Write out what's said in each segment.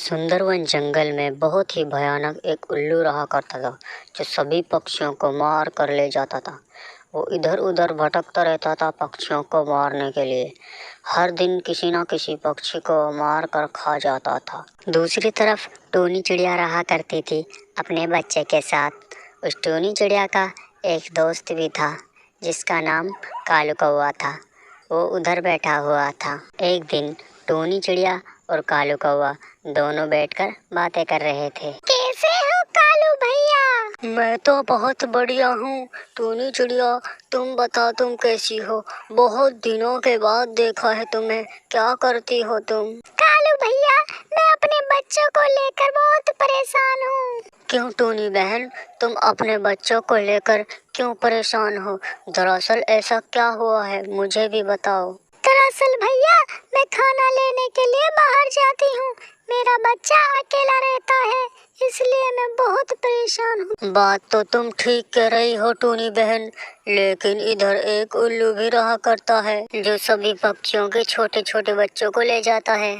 सुंदरवन जंगल में बहुत ही भयानक एक उल्लू रहा करता था जो सभी पक्षियों को मार कर ले जाता था। वो इधर उधर भटकता रहता था पक्षियों को मारने के लिए। हर दिन किसी न किसी पक्षी को मार कर खा जाता था। दूसरी तरफ टूनी चिड़िया रहा करती थी अपने बच्चे के साथ। उस टूनी चिड़िया का एक दोस्त भी था जिसका नाम कालू कौवा था। वो उधर बैठा हुआ था। एक दिन टूनी चिड़िया और कालू कौवा दोनों बैठकर बातें कर रहे थे। कैसे हो कालू भैया? मैं तो बहुत बढ़िया हूँ टूनी चिड़िया, तुम बताओ तुम कैसी हो? बहुत दिनों के बाद देखा है तुम्हें, क्या करती हो तुम? कालू भैया, मैं अपने बच्चों को लेकर बहुत परेशान हूँ। क्यों टूनी बहन, तुम अपने बच्चों को लेकर क्यों परेशान हो? दरअसल ऐसा क्या हुआ है, मुझे भी बताओ। दरअसल भैया, मैं खाना लेने के लिए बाहर जाती हूँ। मेरा बच्चा अकेला रहता है, इसलिए मैं बहुत परेशान हूँ। बात तो तुम ठीक कह रही हो टूनी बहन, लेकिन इधर एक उल्लू भी रहा करता है जो सभी पक्षियों के छोटे छोटे बच्चों को ले जाता है।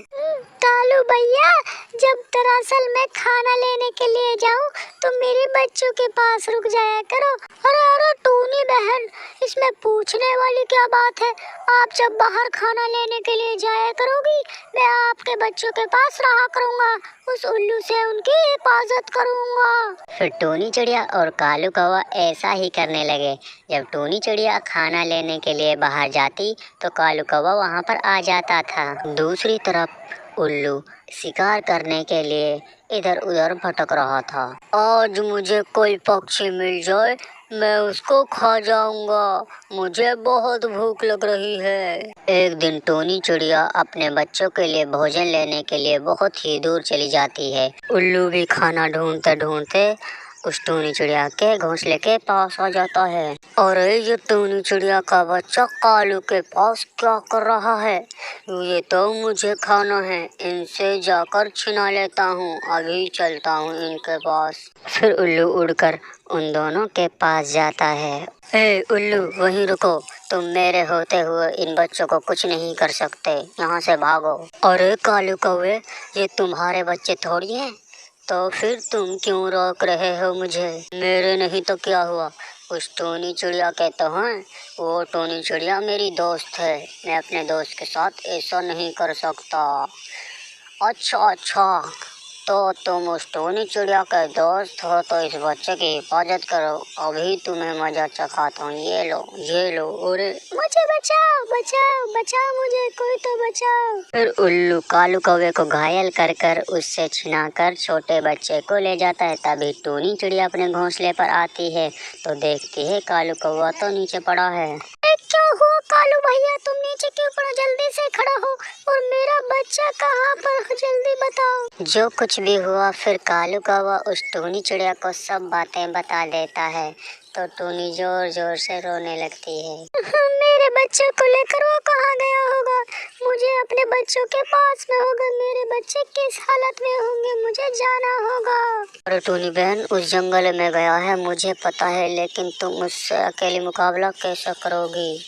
कालू भैया, जब दरअसल मैं खाना लेने के लिए जाऊँ तो मेरे बच्चों के पास रुक जाया करो। अरे टूनी बहन, इसमें पूछने वाली क्या बात है? आप जब बाहर खाना लेने के लिए जाया करोगी, मैं आपके बच्चों के पास रहा करूँगा। उस उल्लू से उनकी हिफाजत करूँगा। फिर टूनी चिड़िया और कालू कौवा ऐसा ही करने लगे। जब टूनी चिड़िया खाना लेने के लिए बाहर जाती तो कालू कौवा वहाँ पर आ जाता था। दूसरी तरफ उल्लू शिकार करने के लिए इधर उधर भटक रहा था। आज मुझे कोई पक्षी मिल जाए, मैं उसको खा जाऊंगा, मुझे बहुत भूख लग रही है। एक दिन टूनी चिड़िया अपने बच्चों के लिए भोजन लेने के लिए बहुत ही दूर चली जाती है। उल्लू भी खाना ढूंढते ढूंढते उस टूनी चिड़िया के घोंसले के पास आ जाता है। और ये टूनी चिड़िया का बच्चा कालू के पास क्या कर रहा है? ये तो मुझे खाना है, इनसे जाकर छिना लेता हूँ, अभी चलता हूँ इनके पास। फिर उल्लू उड़कर उन दोनों के पास जाता है। ए उल्लू, वहीं रुको, तुम मेरे होते हुए इन बच्चों को कुछ नहीं कर सकते, यहाँ से भागो। अरे कालू कौवे, ये तुम्हारे बच्चे थोड़ी हैं, तो फिर तुम क्यों रोक रहे हो मुझे? मेरे नहीं तो क्या हुआ, उस टूनी चिड़िया के तो हैं। वो टूनी चिड़िया मेरी दोस्त है, मैं अपने दोस्त के साथ ऐसा नहीं कर सकता। अच्छा, तो तुम उस टूनी चिड़िया के दोस्त हो तो इस बच्चे की हिफाजत करो, अभी तुम्हें मजा चखाता हूँ। ये लो। अरे मुझे बचाओ, मुझे कोई तो बचाओ। फिर उल्लू कालू कौवे को घायल कर कर उससे छिनाकर छोटे बच्चे को ले जाता है। तभी टूनी चिड़िया अपने घोंसले पर आती है तो देखती है कालू कौवा तो नीचे पड़ा है। क्या हुआ कालू भैया, तुम नीचे क्यों पड़ा? जल्दी से खड़ा हो। और मेरा बच्चा कहाँ पर, जल्दी बताओ। जो कुछ भी हुआ फिर कालू कौवा उस टूनी चिड़िया को सब बातें बता देता है तो टूनी जोर जोर से रोने लगती है। मेरे बच्चे को लेकर वो कहाँ गया होगा? मुझे अपने बच्चों के पास में होगा। मेरे बच्चे किस हालत में होंगे, मुझे जाना होगा। अरे टूनी बहन, उस जंगल में गया है मुझे पता है, लेकिन तुम उससे अकेले मुकाबला कैसे करोगी?